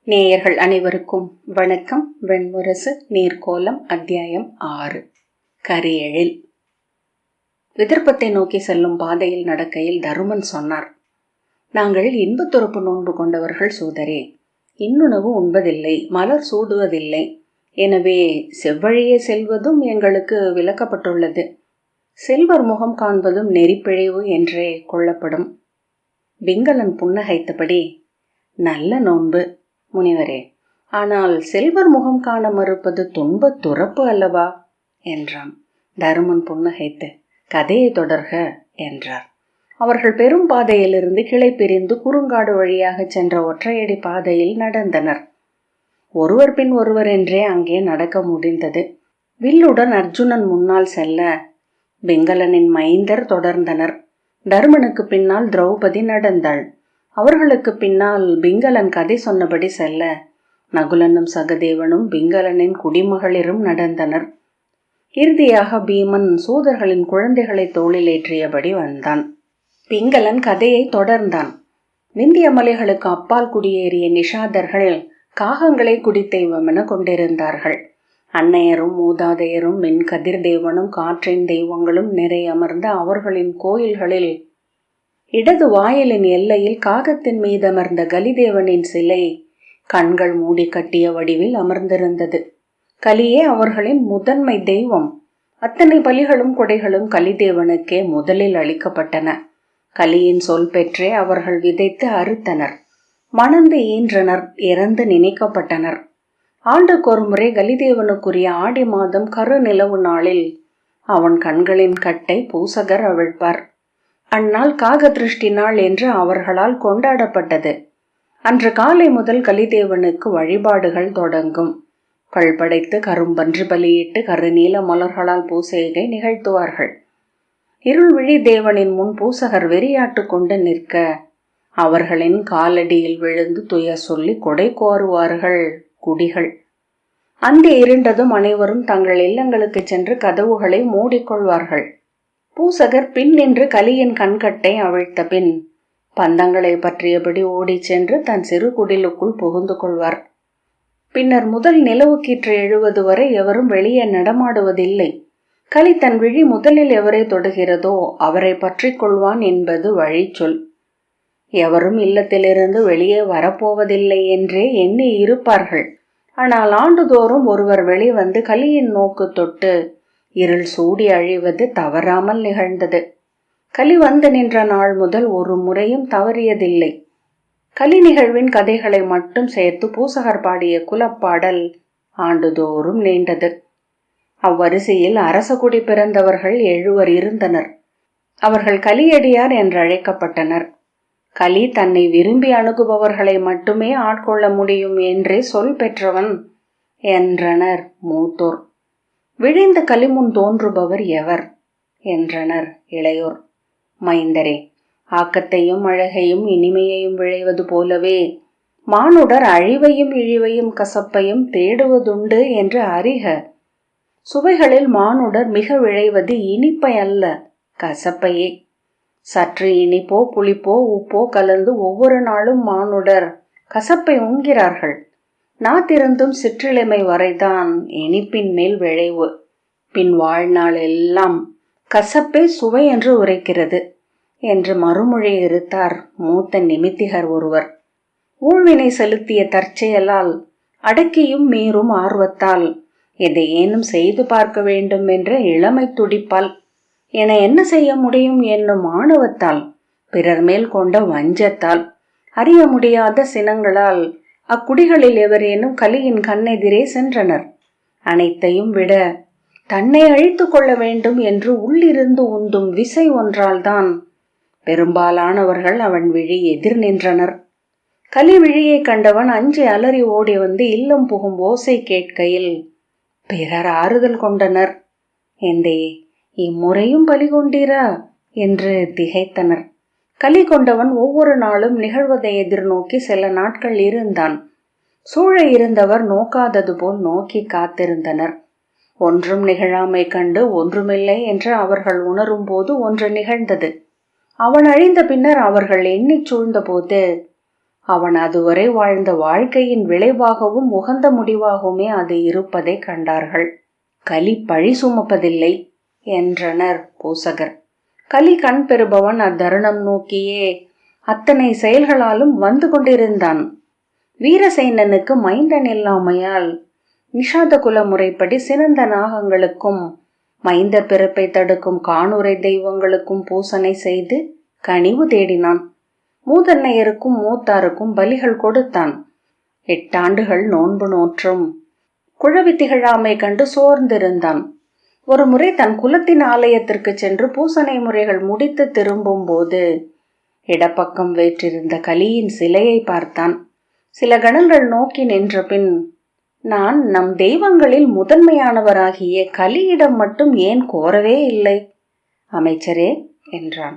நேயர்கள் அனைவருக்கும் வணக்கம். வெண்முரசு நீர்க்கோலம் அத்தியாயம் 6. கரியெழில். விதர்ப்பத்தை நோக்கி செல்லும் பாதையில் நடக்கையில் தருமன் சொன்னார், நாங்கள் இன்பத்துறப்பு நோன்பு கொண்டவர்கள் சூதரே. இன்னுணவு உண்பதில்லை, மலர் சூடுவதில்லை. எனவே செவ்வழியே செல்வதும் எங்களுக்கு விலக்கப்பட்டுள்ளது. செல்வர் முகம் காண்பதும் நெறிப்பிழைவு என்றே கொள்ளப்படும். பிங்களன் புன்னகைத்தபடி, நல்ல நோன்பு முனிவரே, ஆனால் செல்வர் முகம் காண மறுப்பது துன்பத் துறப்பு அல்லவா என்றான். தருமன் புன்னகைத்து, கதையை தொடர்க என்றார். அவர்கள் பெரும் பாதையிலிருந்து கிளை பிரிந்து குறுங்காடு வழியாக சென்ற ஒற்றையடி பாதையில் நடந்தனர். ஒருவர் பின் ஒருவர் என்றே அங்கே நடக்க முடிந்தது. வில்லுடன் அர்ஜுனன் முன்னால் செல்ல பிங்களனின் மைந்தர் தொடர்ந்தனர். தருமனுக்கு பின்னால் திரௌபதி நடந்தாள். அவர்களுக்கு பின்னால் பிங்களன் கதை சொன்னபடி செல்ல நகுலனும் சகதேவனும் பிங்களனின் குடிமகளிரும் நடந்தனர். இறுதியாக பீமன் சூதர்களின் குழந்தைகளை தோளில் ஏற்றியபடி வந்தான். பிங்களன் கதையை தொடர்ந்தான். விந்திய மலைகளுக்கு அப்பால் குடியேறிய நிஷாதர்கள் காகங்களை குடித்தெய்வமென கொண்டிருந்தார்கள். அன்னையரும் மூதாதையரும் மின் கதிர் தேவனும் காற்றின் தெய்வங்களும் நிறைய அமர்ந்த அவர்களின் கோயில்களில் இடது வாயிலின் எல்லையில் காகத்தின் மீதமர்ந்த கலிதேவனின் சிலை கண்கள் மூடி கட்டிய வடிவில் அமர்ந்திருந்தது. கலியே அவர்களின் முதன்மை தெய்வம். அத்தனை பலிகளும் கொடைகளும் கலிதேவனுக்கே முதலில் அளிக்கப்பட்டன. கலியின் சொல் பெற்றே அவர்கள் விதைத்து அறுத்தனர், மணந்து ஈன்றனர், இறந்து நினைக்கப்பட்டனர். ஆண்டுக்கொரு முறை கலிதேவனுக்குரிய ஆடி மாதம் கருநிலவு நாளில் அவன் கண்களின் கட்டை பூசகர் அவிழ்ப்பார். அந்நாள் காக திருஷ்டி நாள் என்று அவர்களால் கொண்டாடப்பட்டது. அன்று காலை முதல் கலிதேவனுக்கு வழிபாடுகள் தொடங்கும். கள்படைத்து கரும்பன்று பலியிட்டு கருநீல மலர்களால் பூசைகை நிகழ்த்துவார்கள். இருள்விழி தேவனின் முன் பூசகர் வெறியாட்டு கொண்டு நிற்க அவர்களின் காலடியில் விழுந்து துய சொல்லி கொடை கோருவார்கள் குடிகள். அந்தி இருண்டதும் அனைவரும் தங்கள் இல்லங்களுக்கு சென்று கதவுகளை மூடிக்கொள்வார்கள். பூசகர் பின் நின்று கலியின் கண்கட்டை அவிழ்த்த பின் பந்தங்களை பற்றியபடி ஓடிச் சென்று தன் சிறு குடிலுக்குள் புகுந்து கொள்வார். பின்னர் முதல் நிலவு கீற்று எழுவது வரை எவரும் வெளியே நடமாடுவதில்லை. கலி தன் விழி முதலில் எவரை தொடுகிறதோ அவரை பற்றி கொள்வான் என்பது வழிச்சொல். எவரும் இல்லத்திலிருந்து வெளியே வரப்போவதில்லை என்றே எண்ணி இருப்பார்கள். ஆனால் ஆண்டுதோறும் ஒருவர் வெளிவந்து கலியின் நோக்கு தொட்டு இருள் சூடி அழிவது தவறாமல் நிகழ்ந்தது. கலி வந்து நின்ற நாள் முதல் ஒரு முறையும் தவறியதில்லை. கலி நிகழ்வின் கதைகளை மட்டும் சேர்த்து பூசகர் பாடிய குலப்பாடல் ஆண்டுதோறும் நீண்டது. அவ்வரிசையில் அரசகுடி பிறந்தவர்கள் 7 இருந்தனர். அவர்கள் கலியடியார் என்று அழைக்கப்பட்டனர். கலி தன்னை விரும்பி அணுகுபவர்களை மட்டுமே ஆட்கொள்ள முடியும் என்றே சொல் பெற்றவன் என்றனர் மூத்தோர். விழைந்த கலிமுன் தோன்றுபவர் எவர் என்றனர் இளையோர். மைந்தரே, ஆக்கத்தையும் அழகையும் இனிமையையும் விளைவது போலவே மானுடர் அழிவையும் இழிவையும் கசப்பையும் தேடுவதுண்டு என்று அறிக. சுவைகளில் மானுடர் மிக விளைவது இனிப்பை அல்ல, கசப்பையே. சற்று இனிப்போ புளிப்போ உப்போ கலந்து ஒவ்வொரு நாளும் மானுடர் கசப்பை உண்கிறார்கள். நாத்திருந்தும் சிற்றிலைமை வரைதான் இனிப்பின் மேல் விளைவு. பின் வாழ்நாள் எல்லாம் கசப்பே சுவை என்று உரைக்கிறது என்று மறுமொழி இருத்தார் மூத்த நிமித்திகர் ஒருவர். ஊழ்வினை செலுத்திய தற்செயலால் அடக்கியும் மீறும் ஆர்வத்தால் எதையேனும் செய்து பார்க்க வேண்டும் என்ற இளமை துடிப்பால் என என்ன செய்ய முடியும் என்னும் ஆணவத்தால் பிறர் மேல் கொண்ட வஞ்சத்தால் அறிய முடியாத சினங்களால் அக்குடிகளில் எவரேனும் கலியின் கண்ணெதிரே சென்றனர். அனைத்தையும் விட தன்னை அழித்து கொள்ள வேண்டும் என்று உள்ளிருந்து உந்தும் விசை ஒன்றால்தான் பெரும்பாலானவர்கள் அவன் விழி எதிர் நின்றனர். கலி விழியை கண்டவன் அஞ்சி அலறி ஓடி வந்து இல்லம் புகும் ஓசை கேட்கையில் பிறர் ஆறுதல் கொண்டனர். எந்தே, இம்முறையும் பலி கொண்டீரா என்று திகைத்தனர். கலி கொண்டவன் ஒவ்வொரு நாளும் நிகழ்வதை எதிர்நோக்கி சில நாட்கள் இருந்தான். சூழ இருந்தவர் நோக்காதது போல் நோக்கி காத்திருந்தனர். ஒன்றும் நிகழாமை கண்டு ஒன்றுமில்லை என்று அவர்கள் உணரும் போது ஒன்று நிகழ்ந்தது. அவன் அழிந்த பின்னர் அவர்கள் எண்ணி சூழ்ந்த போது அவன் அதுவரை வாழ்ந்த வாழ்க்கையின் விளைவாகவும் உகந்த முடிவாகவுமே அது இருப்பதை கண்டார்கள். கலி பழி சுமப்பதில்லை என்றனர் பூசகர். கலி கண் பெறுபவன் அத்தருணம் நோக்கியே அத்தனை செயல்களாலும் வந்து கொண்டிருந்தான். வீரசேனனுக்கு மைந்தன் இல்லாமையால் நிஷாத குல முறைப்படி சிறந்த நாகங்களுக்கும் மைந்தர் பிறப்பை தடுக்கும் காணுரை தெய்வங்களுக்கும் பூசனை செய்து கனிவு தேடினான். மூதன்னையருக்கும் மூத்தாருக்கும் பலிகள் கொடுத்தான். 8 ஆண்டுகள் நோன்பு நோற்றும் குழவி திகழாமை கண்டு சோர்ந்திருந்தான். ஒரு முறை தன் குலத்தின் ஆலயத்திற்கு சென்று பூசனை முறைகள் முடித்து திரும்பும் போது இடப்பக்கம் வேற்றிருந்த கலியின் சிலையை பார்த்தான். சில கணங்கள் நோக்கி நின்ற பின், நான் நம் தெய்வங்களில் முதன்மையானவராகிய கலியிடம் மட்டும் ஏன் கோரவே இல்லை அமைச்சரே என்றான்.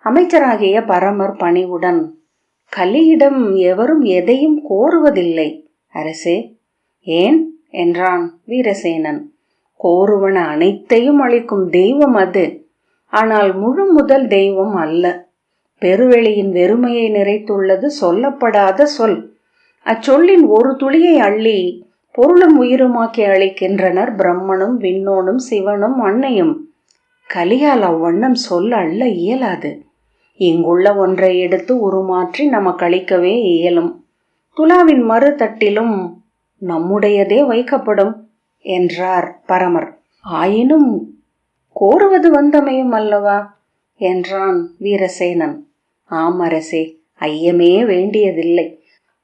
அமைச்சராகிய பரமர் பணிவுடன், கலியிடம் எவரும் எதையும் கோருவதில்லை அரசே. ஏன் என்றான் வீரசேனன். கோருவன அனைத்தையும் அளிக்கும் தெய்வம் அது. ஆனால் முழு முதல் தெய்வம் அல்ல. பெருவெளியின் வெறுமையை நிறைத்துள்ளது சொல்லப்படாத சொல். அச்சொல்லின் ஒரு துளியை அள்ளி பொருளும் உயிருமாக்கி அளிக்கின்றனர் பிரம்மனும் விண்ணோனும் சிவனும் அன்னையும். கலியால் அவ்வண்ணம் சொல்ல அள்ள இயலாது. இங்குள்ள ஒன்றை எடுத்து உருமாற்றி நமக்கு அளிக்கவே இயலும். துலாவின் மறு தட்டிலும் நம்முடையதே வைக்கப்படும் என்றார் பரமர். ஆயினும் கோருவது வந்தமையும் அல்லவா என்றான் வீரசேனன். ஆம் அரசே, ஐயமே வேண்டியதில்லை.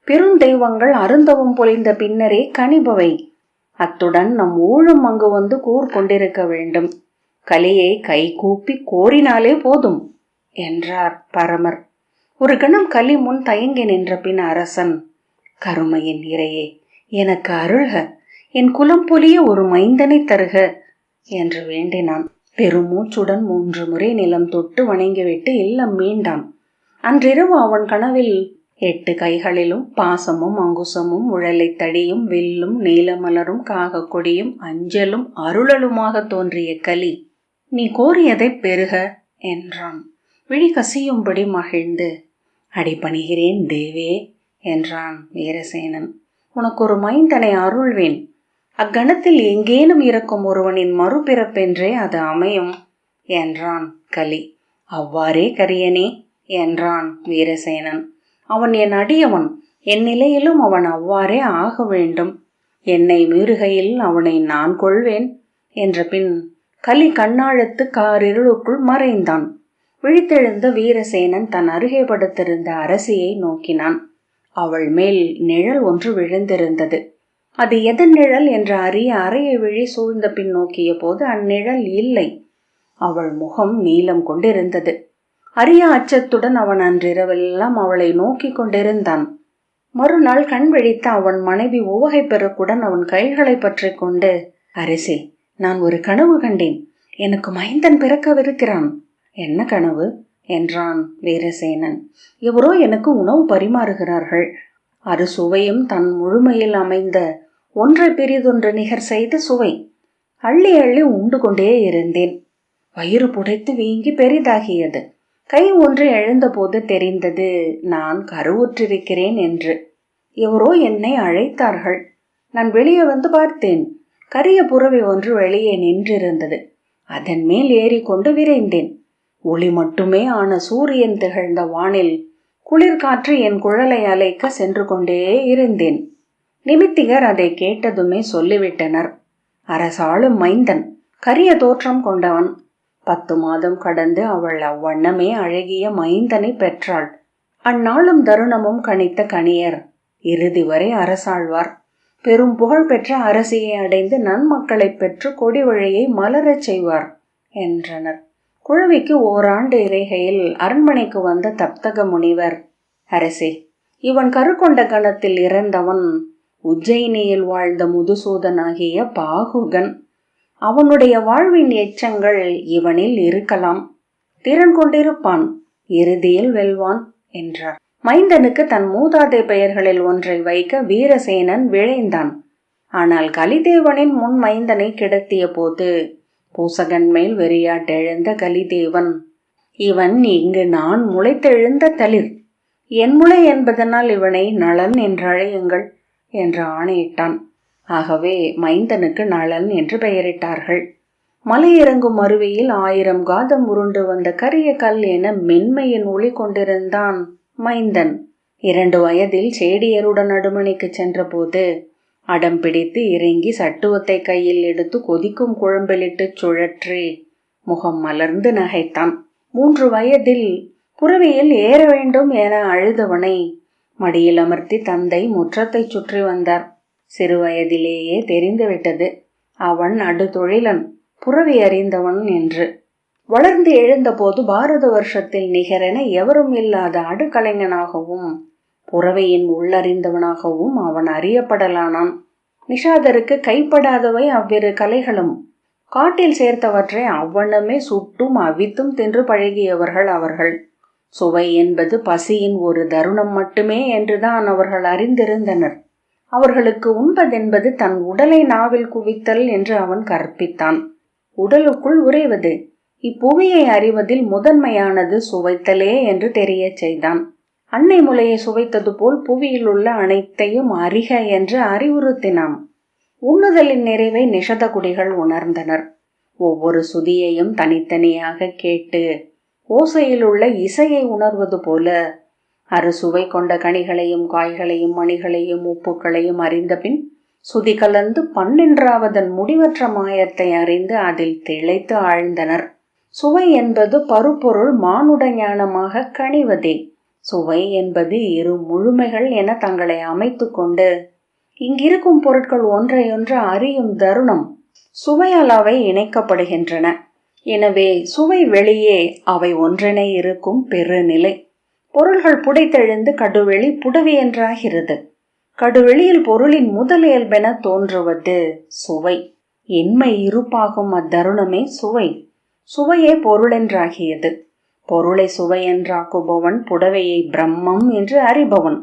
பெருந்தெய்வங்கள் அருந்தவம் பொழிந்த பின்னரே கனிபவை. அத்துடன் நம் ஊழும் அங்கு வந்து கூர்கொண்டிருக்க வேண்டும். கலியை கை கூப்பி கோரினாலே போதும் என்றார் பரமர். ஒரு கணம் கலி முன் தயங்கி நின்ற பின் அரசன், கருமையின் இறையே, எனக்கு அருள்க, என் குலம் பொலிய ஒரு மைந்தனை தருக என்று வேண்டினான். பெருமூச்சுடன் 3 முறை நிலம் தொட்டு வணங்கிவிட்டு இல்லம் மீண்டான். அன்றிரவு அவன் கனவில் 8 கைகளிலும் பாசமும் அங்குசமும் உழலை தடியும் வில்லும் நீலமலரும் காகக்கொடியும் அஞ்சலும் அருளலுமாக தோன்றிய கலி, நீ கோரியதை பெறுக என்றான். விழி கசியும்படி மகிழ்ந்து, அடிபணிகிறேன் தேவே என்றான் வீரசேனன். உனக்கு ஒரு மைந்தனை அருள்வேன். அக்கணத்தில் எங்கேனும் இருக்கும் ஒருவனின் மறுபிறப்பென்றே அது அமையும் என்றான் கலி. அவ்வாறே கரியனே என்றான் வீரசேனன். அவன் என் அடியவன். என் நிலையிலும் அவன் அவ்வாறே ஆக வேண்டும். என்னை மீறுகையில் அவனை நான் கொள்வேன் என்ற பின் கலி கண்ணாழத்து காரிருளுக்குள் மறைந்தான். விழித்தெழுந்த வீரசேனன் தன் அருகே படுத்திருந்த அரசியை நோக்கினான். அவள் மேல் நிழல் ஒன்று விழுந்திருந்தது. அது எதன் நிழல் என்று அறிய அறையை விழி சூழ்ந்த பின் நோக்கிய போது அந்நிழல் இல்லை. அவள் முகம் நீலம் கொண்டிருந்தது. அரிய அச்சத்துடன் அவன் அன்றிரவெல்லாம் அவளை நோக்கி கொண்டிருந்தான். மறுநாள் கண் விழித்த அவன் மனைவி உவகை பெருக்குடன் அவன் கைகளை பற்றி கொண்டு, அரசே, நான் ஒரு கனவு கண்டேன். எனக்கு மைந்தன் பிறக்கவிருக்கிறான். என்ன கனவு என்றான் வீரசேனன். எவரோ எனக்கு உணவு பரிமாறுகிறார்கள். அறுசுவையும் தன் முழுமையில் அமைந்த ஒன்றை பெரிதொன்று நிகர் செய்த சுவை. அள்ளி அள்ளி உண்டு கொண்டே இருந்தேன். வயிறு புடைத்து வீங்கி பெரிதாகியது. கை ஒன்று எழுந்தபோது தெரிந்தது நான் கருவுற்றிருக்கிறேன் என்று. எவரோ என்னை அழைத்தார்கள். நான் வெளியே வந்து பார்த்தேன். கரிய புறவி ஒன்று வெளியே நின்றிருந்தது. அதன் மேல் ஏறிக்கொண்டு விரைந்தேன். ஒளி மட்டுமே ஆன சூரியன் திகழ்ந்த வானில் குளிர்காற்று என் குழலை அலைக்க சென்று கொண்டே இருந்தேன். நிமித்திகர் அதை கேட்டதுமே சொல்லிவிட்டனர். அரசாளும் மைந்தன், கரிய தோற்றம் கொண்டவன். 10 மாதம் கடந்து அவள் அவ்வண்ணமே அழகிய மைந்தனை பெற்றாள். அந்நாளும் தருணமும் கணித்த கணியர் இறுதி வரை அரசாழ்வார். பெரும் புகழ் பெற்ற அரசியை அடைந்து நன்மக்களை பெற்று கொடி வழியை மலரச் செய்வார் என்றனர். குழவிக்கு ஓராண்டு இறைகையில் அரண்மனைக்கு வந்த தப்தக முனிவர், அரசே, இவன் கருக்கொண்ட கணத்தில் இறந்தவன் உஜ்ஜயினியில் வாழ்ந்த முதுசூதனாகிய பாகுகன். அவனுடைய வாழ்வின் எச்சங்கள் இவனில் இருக்கலாம். திறன் கொண்டிருப்பான். இறுதியில் வெல்வான் என்றார். மைந்தனுக்கு தன் மூதாதை பெயர்களில் ஒன்றை வைக்க வீரசேனன் விழைந்தான். ஆனால் கலிதேவனின் முன் மைந்தனை கிடத்திய போது பூசகன் மேல் வெறியாட்டெழுந்த கலிதேவன், இவன் இங்கு நான் முளைத்தெழுந்த தளிர். என்முளை என்பதனால் இவனை நளன் என்றழையுங்கள் என்று ஆணையிட்டான். ஆகவே மைந்தனுக்கு நளன் என்று பெயரிட்டார்கள். மலையிறங்கும் அருவியில் 1000 காதம் உருண்டு வந்த கரிய கல் என மென்மையின் ஒளி கொண்டிருந்தான் மைந்தன். 2 வயதில் சேடியருடன் அடுமனைக்கு சென்றபோது அடம் பிடித்து இறங்கி சட்டுவத்தை கையில் எடுத்து கொதிக்கும் குழம்பிலிட்டு சுழற்றி முகம் மலர்ந்து நகைத்தான். 3 வயதில் புறவியில் ஏற வேண்டும் என அழுதவனை மடியில் அமர்த்தி தந்தை முற்றத்தை சுற்றி வந்தார். சிறு வயதிலேயே தெரிந்துவிட்டது அவன் அடுதொழிலன், புறவி அறிந்தவன் என்று. வளர்ந்து எழுந்தபோது பாரத வருஷத்தில் நிகரென எவரும் இல்லாத அடுகலைஞனாகவும் புறவையின் உள்ளறிந்தவனாகவும் அவன் அறியப்படலானான். நிஷாதருக்கு கைப்படாதவை அவ்விரு கலைகளும். காட்டில் சேர்த்தவற்றை அவ்வண்ணமே சுட்டும் அவித்தும் தின்று பழகியவர்கள் அவர்கள். சுவை என்பது பசியின் ஒரு தருணம் மட்டுமே என்றுதான் அவர்கள் அறிந்திருந்தனர். அவர்களுக்கு உண்பதென்பது தன் உடலை நாவில் குவித்தல் என்று அவன் கற்பித்தான். உடலுக்குள் உறைவது, இப்புவியை அறிவதில் முதன்மையானது சுவைத்தலே என்று தெரிய செய்தான். அன்னை முலையை சுவைத்தது போல் புவியில் உள்ள அனைத்தையும் அறிக என்று அறிவுறுத்தினான். உண்ணுதலின் நிறைவை நிஷதகுடிகள் உணர்ந்தனர். ஒவ்வொரு சுதியையும் தனித்தனியாக கேட்டு ஓசையில் உள்ள இசையை உணர்வது போல அறுசுவை கொண்ட கனிகளையும் காய்களையும் மணிகளையும் உப்புக்களையும் அறிந்த பின் சுதி கலந்து 12வது முடிவற்ற மாயத்தை அறிந்து அதில் திளைத்து ஆழ்ந்தனர். சுவை என்பது பருப்பொருள் மானுட ஞானமாக கணிவதே. சுவை என்பது 2 முழுமைகள் என தங்களை அமைத்து கொண்டு இங்கிருக்கும் பொருட்கள் ஒன்றையொன்று அறியும் தருணம். சுவையால் அவை இணைக்கப்படுகின்றன. எனவே சுவை வெளியே அவை ஒன்றென இருக்கும் பெருநிலை. பொருள்கள் புடைத்தெழுந்து கடுவெளி புடவி என்றாகிறது. கடுவெளியில் பொருளின் முதல் இயல்பென தோன்றுவது சுவை. இன்மை இருப்பாகும் அத்தருணமே சுவை. சுவையே பொருளென்றாகியது. பொருளை சுவை என்றாக்குபவன் புடவையை பிரம்மம் என்று அறிபவன்.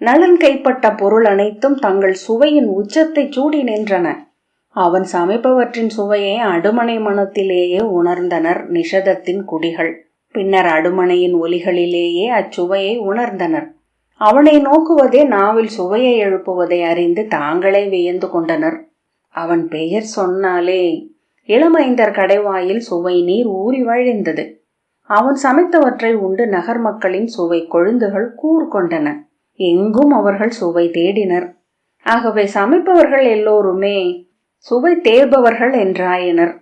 நலன் கைப்பட்ட பொருள் அனைத்தும் தங்கள் சுவையின் உச்சத்தை சூடி நின்றன. அவன் சமைப்பவற்றின் சுவையை அடுமனை மனத்திலேயே உணர்ந்தனர் நிஷதத்தின் குடிகள். பின்னர் அடுமனையின் ஒலிகளிலேயே அச்சுவையை உணர்ந்தனர். அவனை நோக்குவதே நாவில் சுவையை எழுப்புவதை அறிந்து தாங்களே வியந்து கொண்டனர். அவன் பெயர் சொன்னாலே இளமைந்தர் கடைவாயில் சுவை நீர் ஊறி வழிந்தது. அவன் சமைத்தவற்றை உண்டு நகர் மக்களின் சுவை கொழுந்துகள் கூர்கொண்டன. எங்கும் அவர்கள் சுவை தேடினர். ஆகவே சமைப்பவர்கள் எல்லோருமே சுவை தேர்பவர்கள் என்றாயினர்.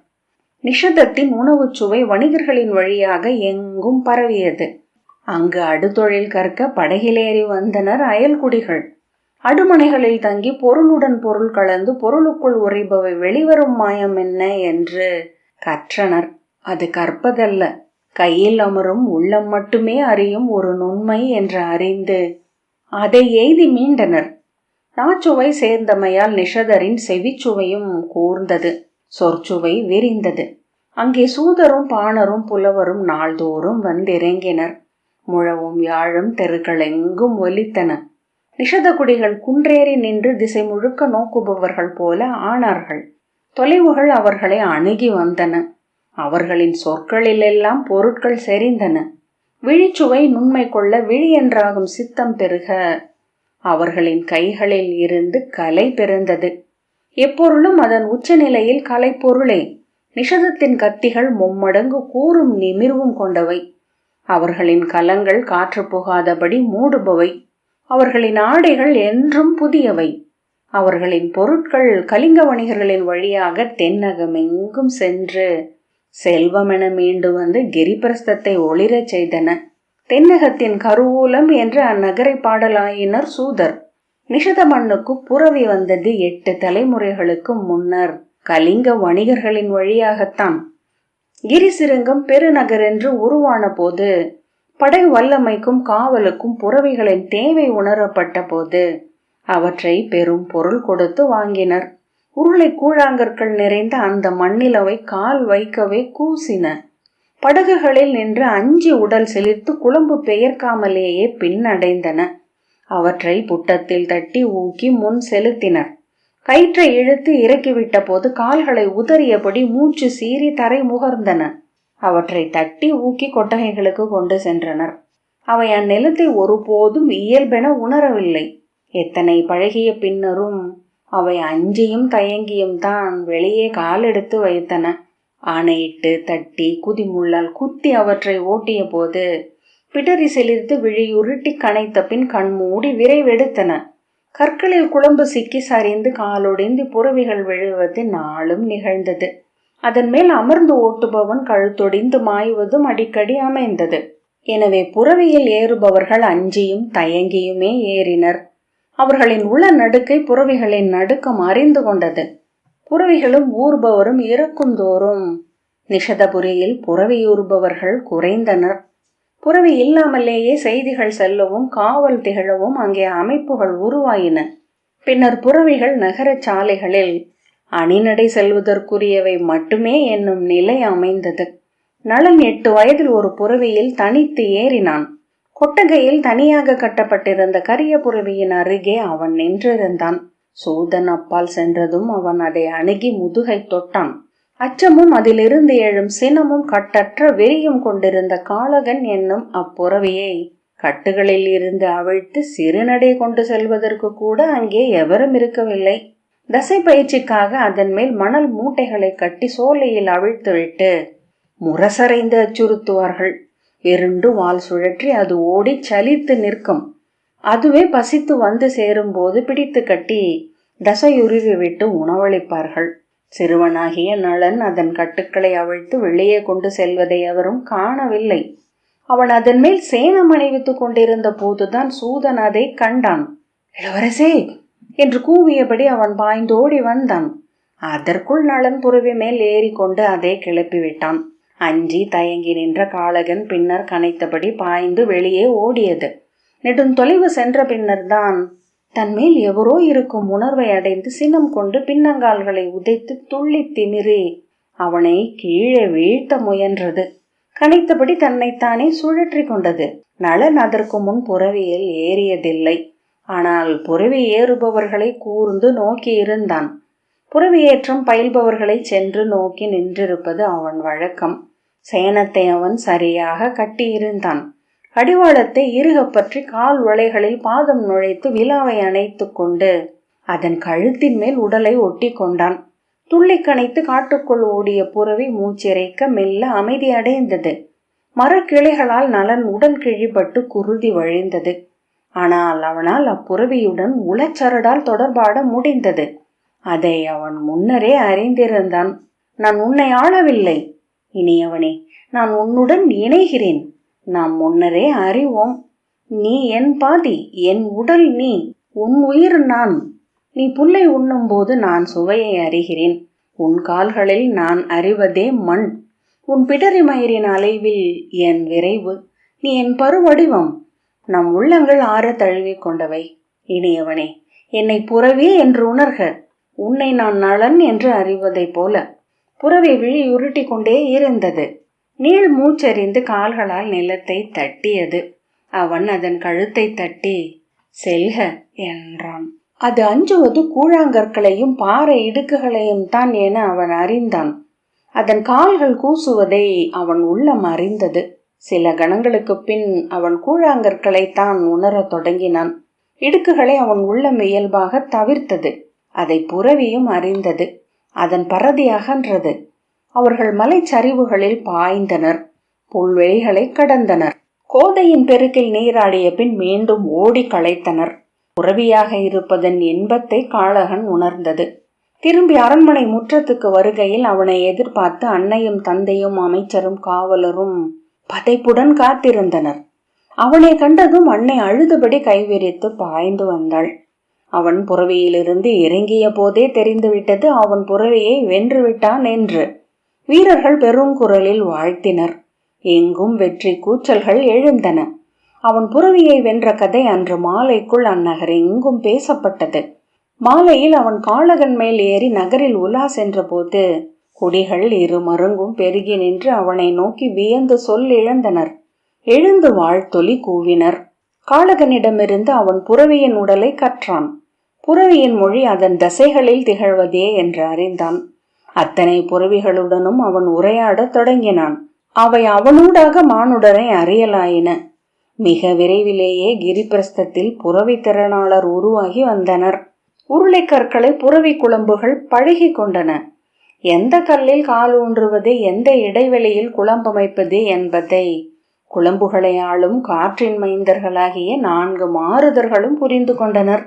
நிஷதத்தின் உணவு சுவை வணிகர்களின் வழியாக எங்கும் பரவியது. அங்கு அடுதொழில் கற்க படகிலேறி வந்தனர் அயல்குடிகள். அடுமனைகளில் தங்கி பொருளுடன் பொருள் கலந்து பொருளுக்குள் உறைபவை வெளிவரும் மாயம் என்ன என்று கற்றனர். அது கற்பதல்ல, கையில் அமரும் உள்ளம் மட்டுமே அறியும் ஒரு நுண்மை என்று அறிந்து அதை எய்தி மீண்டனர். நாச்சுவை சேர்ந்தமையால் நிஷதரின் செவிச்சுவையும் கூர்ந்தது, சொற்சுவை விரிந்தது. அங்கே சூதரும் பாணரும் புலவரும் நாள்தோறும் வந்திறங்கினர். முழவும் யாழும் தெருக்கள் எங்கும் ஒலித்தன. நிஷதகுடிகள் குன்றேறி நின்று திசை முழுக்க நோக்குபவர்கள் போல ஆனார்கள். தொலைவுகள் அவர்களை அணுகி வந்தன. அவர்களின் சொற்களிலெல்லாம் பொருட்கள் செறிந்தன. விழிச்சுவை நுண்மை கொள்ள விழி என்றாகும் சித்தம் பெருக அவர்களின் கைகளில் இருந்து கலை பிறந்தது. எப்பொருளும் அதன் உச்சநிலையில் கலைப்பொருளே. நிஷதத்தின் கத்திகள் மும்மடங்கு கூறும் நிமிர்வும் கொண்டவை. அவர்களின் கலங்கள் காற்று புகாதபடி மூடுபவை. அவர்களின் ஆடைகள் என்றும் புதியவை. அவர்களின் பொருட்கள் கலிங்க வணிகர்களின் வழியாக தென்னகமெங்கும் சென்று செல்வமென மீண்டு வந்து கிரிபிரஸ்தத்தை ஒளிரச் செய்தன. தென்னகத்தின் கருவூலம் என்று அந்நகரை பாடலாயினர் சூதர். நிஷத மண்ணுக்கு புறவி வந்தது 8 தலைமுறைகளுக்கு முன்னர் கலிங்க வணிகர்களின் வழியாகத்தான். கிரிசிருங்கம் பெருநகர் என்று உருவான போது, படை வல்லமைக்கும் காவலுக்கும் புறவிகளின் தேவை உணரப்பட்ட போது அவற்றை பெரும் பொருள் கொடுத்து வாங்கினர். உருளை கூழாங்கற்கள் நிறைந்த அந்த மண்ணில் அவை கால் வைக்கவே கூசின. படகுகளில் நின்று அஞ்சி உடல் செழித்து குழம்பு பெயர்க்காமலேயே பின்னடைந்தன. அவற்றை புட்டத்தில் தட்டி ஊக்கி முன் செலுத்தினர். கயிற்றை இழுத்து இறக்கிவிட்ட போது கால்களை உதறியபடி மூச்சு சீறி தரை முகர்ந்தன. அவற்றை தட்டி ஊக்கி கொட்டகைகளுக்கு கொண்டு சென்றனர். அவை அந்நிலத்தை ஒருபோதும் இயல்பென உணரவில்லை. எத்தனை பழகிய பின்னரும் அவை அஞ்சியும் தயங்கியும் தான் வெளியே காலெடுத்து வைத்தன. ஆணையிட்டு தட்டி குதிமுள்ளால் குத்தி அவற்றை ஓட்டிய போது பிடரி செலிர்த்து விழியுருட்டி கனைத்த பின் கண்மூடி விரைவெடுத்தன. கற்களில் குழம்பு சிக்கி சரிந்து காலொடிந்து புறவிகள் விழுவது நாளும் நிகழ்ந்தது. அதன் மேல் அமர்ந்து ஓட்டுபவன் கழுத்தொடிந்து மாய்வதும் அடிக்கடி அமைந்தது. எனவே புறவியில் ஏறுபவர்கள் அஞ்சியும் தயங்கியுமே ஏறினர். அவர்களின் உள்ள நடுக்கை புறவிகளின் நடுக்கம் அறிந்து கொண்டது. புறவிகளும் ஊர்பவரும் இறக்கும் தோறும் நிஷதபுரியில் புறவியூர்பவர்கள் குறைந்தனர். புறவி இல்லாமலேயே செய்திகள் செல்லவும் காவல் திகழவும் அங்கே அமைப்புகள் உருவாயின. பின்னர் புறவிகள் நகர சாலைகளில் அணிநடை செல்வதற்குரியவை மட்டுமே என்னும் நிலை அமைந்தது. நளன் 8 வயதில் ஒரு புறவியில் தனித்து ஏறினான். கொட்டகையில் தனியாக கட்டப்பட்டிருந்த கரிய புறவியின் அருகே அவன் நின்றிருந்தான். சூதன் அப்பால் சென்றதும் அவன் அதை அணுகி முதுகை தொட்டான். அச்சமும் அதிலிருந்து எழும் சினமும் கட்டற்ற வெறியும் கொண்டிருந்த காளகன் என்னும் அப்புறவியை கட்டுகளில் இருந்து அவிழ்த்து சிறுநடை கொண்டு செல்வதற்கு கூட அங்கே எவரும் இருக்கவில்லை. தசை பயிற்சிக்காக அதன் மேல் மணல் மூட்டைகளை கட்டி சோலையில் அவிழ்த்துவிட்டு முரசறைந்து அச்சுறுத்துவார்கள். வெருண்டு வால் சுழற்றி அது ஓடி சலித்து நிற்கும். அதுவே பசித்து வந்து சேரும் போது பிடித்து கட்டி தசையுருவி விட்டு உணவளிப்பார்கள். சிறுவனாகிய நளன் அதன் கட்டுக்களை அவிழ்த்து வெளியே கொண்டு செல்வதை எவரும் காணவில்லை. அவன் அதன் மேல் சேனம் அணிவித்து கொண்டிருந்த போதுதான் சூதன் அதை கண்டான். இளவரசே என்று கூவியபடி அவன் பாய்ந்தோடி வந்தான். அதற்குள் நளன் புறவி மேல் ஏறிக்கொண்டு அதை கிளப்பிவிட்டான். அஞ்சி தயங்கி நின்ற காளகன் பின்னர் கனைத்தபடி பாய்ந்து வெளியே ஓடியது. நெடுந்தொலைவு சென்ற பின்னர் தான் தன்மேல் எவரோ இருக்கும் உணர்வை அடைந்து சினம் கொண்டு பின்னங்கால்களை உதைத்து துள்ளி திமிரி அவனை கீழே வீழ்த்த முயன்றது. கனைத்தபடி தன்னைத்தானே சுழற்றி கொண்டது. நளன் அதற்கு முன் புறவியில் ஏறியதில்லை. ஆனால் புறவி ஏறுபவர்களை கூர்ந்து நோக்கி இருந்தான். புறவியேற்றம் பயில்பவர்களை சென்று நோக்கி நின்றிருப்பது அவன் வழக்கம். சேனத்தை அவன் சரியாக கட்டியிருந்தான். கடிவாளத்தை இறுக பற்றி கால் வளைகளில் பாதம் நுழைத்து விலாவை அணைத்து கொண்டு அதன் கழுத்தின் மேல் உடலை ஒட்டி கொண்டான். துள்ளி கனைத்து காட்டுக்குள் ஓடிய புறவி மூச்சிறைக்க மெல்ல அமைதி அடைந்தது. மரக்கிளைகளால் நலன் உடல் கிழிபட்டு குருதி வழிந்தது. ஆனால் அவனால் அப்புறவியுடன் உளச்சரடால் தொடர்பாட முடிந்தது. அதை அவன் முன்னரே அறிந்திருந்தான். நான் உன்னை ஆளவில்லை, இனியவனே, நான் உன்னுடன் இணைகிறேன். நாம் முன்னரே அறிவோம். நீ என் பாதி, என் உடல் நீ, உன் உயிர் நான். நீ புல்லை உண்ணும் போது நான் சுவையை அறிகிறேன். உன் கால்களில் நான் அறிவதே மண். உன் பிடரி மயிரின் அலைவில் என் விரைவு. நீ என் பருவடிவம். நம் உள்ளங்கள் ஆற தழுவி கொண்டவை. இனியவனே, என்னை புறவி என்று உணர்க. உன்னை நான் நளன் என்று அறிவதை போல. புறவி விழி உருட்டி கொண்டே இருந்தது. நீள் மூச்செறிந்து கால்களால் நிலத்தை தட்டியது. அவன் அதன் கழுத்தை தட்டி செல்க என்றான். அது அஞ்சுவது கூழாங்கற்களையும் பாறை இடுக்குகளையும் தான் என அவன் அறிந்தான். அதன் கால்கள் கூசுவதை அவன் உள்ளம் அறிந்தது. சில கணங்களுக்கு பின் அவன் கூழாங்கற்களை தான் உணரத் தொடங்கினான். இடுக்குகளை அவன் உள்ளம் இயல்பாக தவிர்த்தது. அதை புறவியும் அறிந்தது. அதன் பரதி அகன்றது. அவர்கள் மலைச்சரிவுகளில் பாய்ந்தனர். புல்வெளிகளை கடந்தனர். கோதையின் பெருக்கில் நீராடிய பின் மீண்டும் ஓடி களைத்தனர். புறவியாக இருப்பதன் இன்பத்தை காளகன் உணர்ந்தது. திரும்பி அரண்மனை முற்றத்துக்கு வருகையில் அவனை எதிர்பார்த்து அன்னையும் தந்தையும் அமைச்சரும் காவலரும் பதைப்புடன் காத்திருந்தனர். அவனை கண்டதும் அன்னை அழுதபடி கைவிரித்து பாய்ந்து வந்தாள். அவன் புறவியிலிருந்து இறங்கிய போதே தெரிந்துவிட்டது அவன் புறவியை வென்றுவிட்டான் என்று. வீரர்கள் பெருங்குரலில் வாழ்த்தினர். எங்கும் வெற்றி கூச்சல்கள் எழுந்தன. அவன் புறவியை வென்ற கதை அன்று மாலைக்குள் அந்நகர் எங்கும் பேசப்பட்டது. மாலையில் அவன் காளகன் மேல் ஏறி நகரில் உலா சென்ற போது குடிகள் இரு மருங்கும் பெருகி நின்று அவனை நோக்கி வியந்து சொல் இழந்தனர். எழுந்து வாழ்த்தொலி கூவினர். காளகனிடமிருந்து அவன் புறவியின் உடலை கற்றான். புறவியின் மொழி அதன் தசைகளில் திகழ்வதே என்று அறிந்தான். அத்தனை புறவிகளுடனும் அவன் உரையாடத் தொடங்கினான். அவை அவனூடாக மானுடரை அறியலாயின. மிக விரைவிலேயே கிரிபிரஸ்தத்தில் புறவி திறனாளர் உருவாகி வந்தனர். உருளைக்கற்களை புறவி குழம்புகள் பழகி கொண்டன. எந்த கல்லில் கால் ஊன்றுவது, எந்த இடைவெளியில் குழம்பமைப்பது என்பதை குழம்புகளை ஆளும் காற்றின் மைந்தர்களாகிய 4 மாருதர்களும் புரிந்து கொண்டனர்.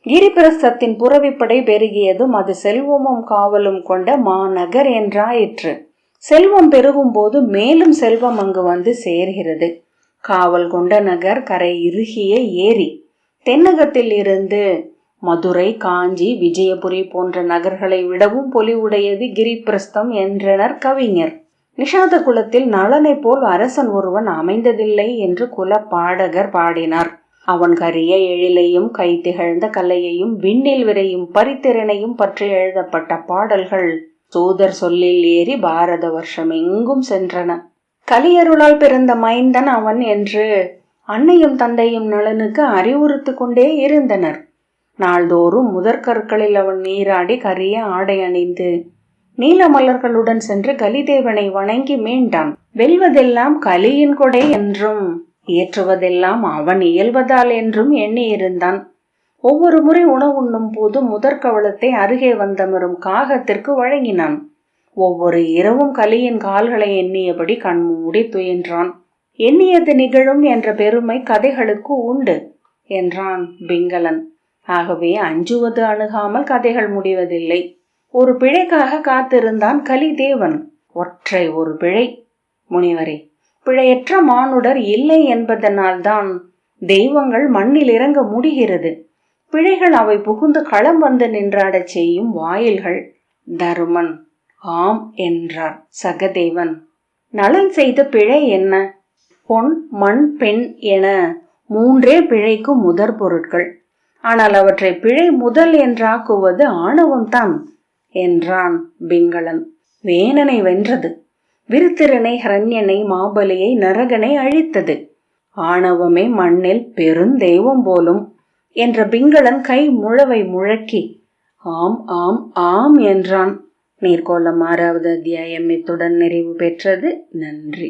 கிரிபிரஸ்தத்தின் புறவிப்படை பெருகியதும் அது செல்வமும் காவலும் கொண்ட மாநகர் என்றாயிற்று. செல்வம் பெருகும் போது மேலும் செல்வம் அங்கு வந்து சேர்கிறது. காவல் கொண்ட நகர் கரை இறுகிய ஏரி. தென்னகத்தில் இருந்து மதுரை, காஞ்சி, விஜயபுரி போன்ற நகர்களை விடவும் பொலிவுடையது கிரிபிரஸ்தம் என்றனர் கவிஞர். நிஷாத குலத்தில் நளனை போல் அரசன் ஒருவன் அமைந்ததில்லை என்று குல பாடகர் பாடினார். அவன் கரிய எழிலையும் கை திகழ்ந்த கலையையும் விண்ணில் விரையும் பரித்திறனையும் பற்றி எழுதப்பட்ட பாடல்கள் சூதர் சொல்லில் ஏறி பாரத வருஷம் எங்கும் சென்றன. கலியருளால் பிறந்த மைந்தன் அவன் என்று அன்னையும் தந்தையும் நளனுக்கு அறிவுறுத்து கொண்டே இருந்தனர். நாள்தோறும் முதற்கற்களில் அவன் நீராடி கரிய ஆடை அணிந்து நீல மலர்களுடன் சென்று கலிதேவனை வணங்கி மீண்டான். வெல்வதெல்லாம் கலியின் கொடை என்றும் ஏற்றுவதெல்லாம் அவன் இயல்வதால் என்றும் எண்ணியிருந்தான். ஒவ்வொரு முறை உணவுண்ணும் போது முதற்கவளத்தை அருகே வந்தமரும் காகத்திற்கு வழங்கினான். ஒவ்வொரு இரவும் கலியின் கால்களை எண்ணியபடி கண்மூடி துயின்றான். எண்ணியது நிகழும் என்ற பெருமை கதைகளுக்கு உண்டு என்றான் பிங்களன். ஆகவே அஞ்சுவது அணுகாமல் கதைகள் முடிவதில்லை. ஒரு பிழைக்காக காத்திருந்தான் கலிதேவன். ஒற்றை ஒரு பிழை. முனிவரே, பிழையற்ற மானுடர் இல்லை என்பதனால்தான் தெய்வங்கள் மண்ணில் இறங்க முடிகிறது. பிழைகள் அவை புகுந்து களம் வந்து நின்றாடச் செய்யும் வாயில்கள். தருமன் ஆம் என்றார். சகதேவன், நலன் செய்த பிழை என்ன? பொன், மண், பெண் என 3 பிழைக்கு முதற் பொருட்கள். ஆனால் அவற்றை பிழை முதல் என்றாக்குவது ஆணவம்தான் என்றான் பிங்களன். வேணனை வென்றது. விருத்திரனை, ஹரண்யனை, மாபலியை, நரகனை அழித்தது. ஆணவமே மண்ணில் பெருந்தெய்வம் போலும் என்ற பிங்களன் கை முழவை முழக்கி ஆம் ஆம் ஆம் என்றான். நீர்க்கோலம் 6வது அத்தியாயம் இத்துடன் நிறைவு பெற்றது. நன்றி.